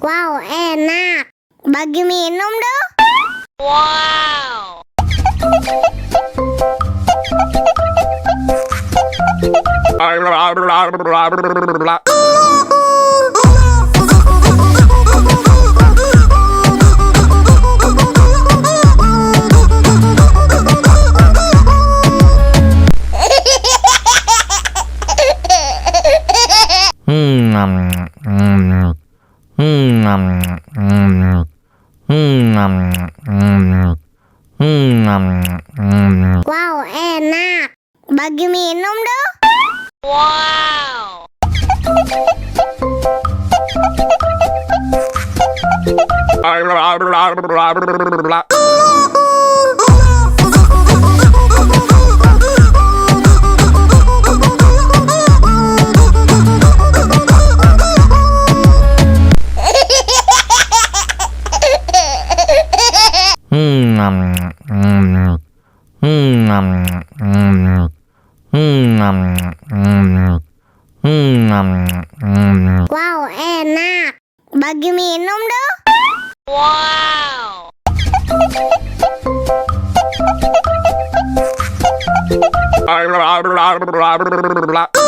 Wow, enak. Bagi minum dong. Wow. Wow, enak. Bagi minum dong. Wow. Wow, enak. Bagi minum dong. Wow. Blah, blah, blah, blah, blah.